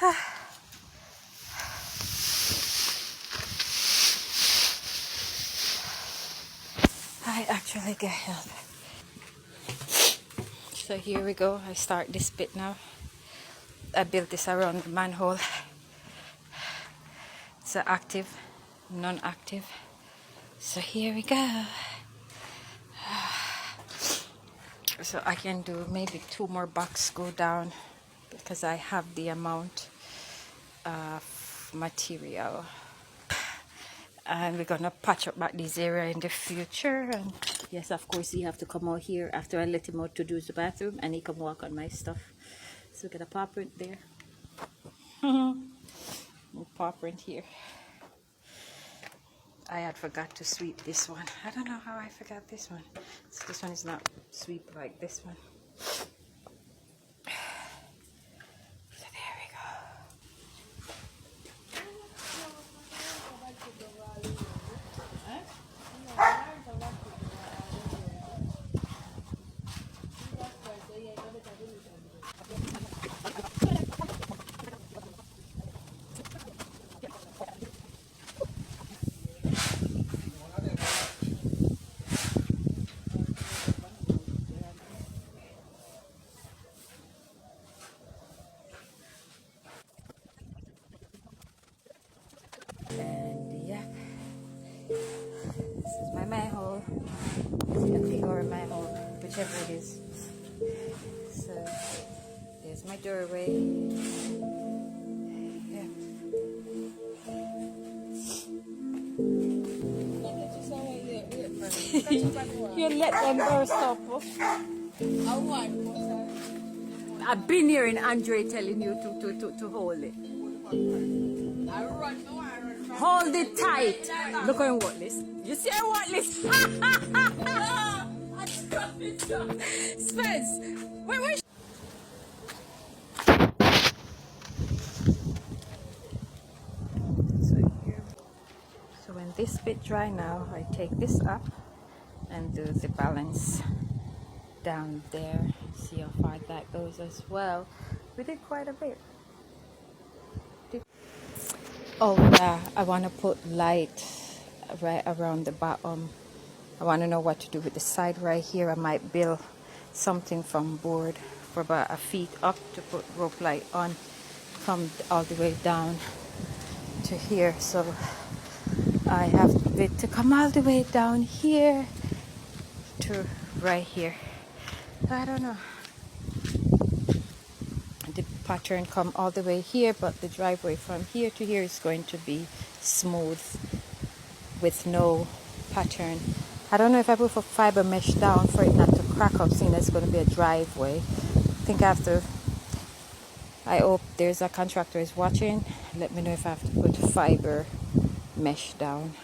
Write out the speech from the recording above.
I actually get help. So here we go. I start this bit now. I built this around the manhole. It's active, non-active. So here we go. So I can do maybe 2 more bucks go down because I have the amount of material. And we're gonna patch up back this area in the future. And yes, of course, you have to come out here after I let him out to do the bathroom, and he can walk on my stuff. So we got a paw print there. Paw print here. I had forgot to sweep this one. I don't know how I forgot this one. So this one is not sweep like this one. So there we go. And yeah, this is my manhole. A pig or a manhole, whichever it is. So there's my doorway. Yeah. You let them burst up. I've been here in Andre telling you to hold it. Hold it tight. Look at what this. You see what this? Spence, wait. So when this bit dry now, I take this up and do the balance down there. See how far that goes as well. We did quite a bit. Oh yeah, I want to put light right around the bottom. I want to know what to do with the side right here. I might build something from board for about 1 feet up to put rope light on, from all the way down to here. So I have it to come all the way down here to right here. I don't know. The pattern come all the way here, but the driveway from here to here is going to be smooth with no pattern. I don't know if I put for fiber mesh down for it not to crack up, seeing it's going to be a driveway. I think I have to. I hope there's a contractor is watching. Let me know if I have to put fiber mesh down.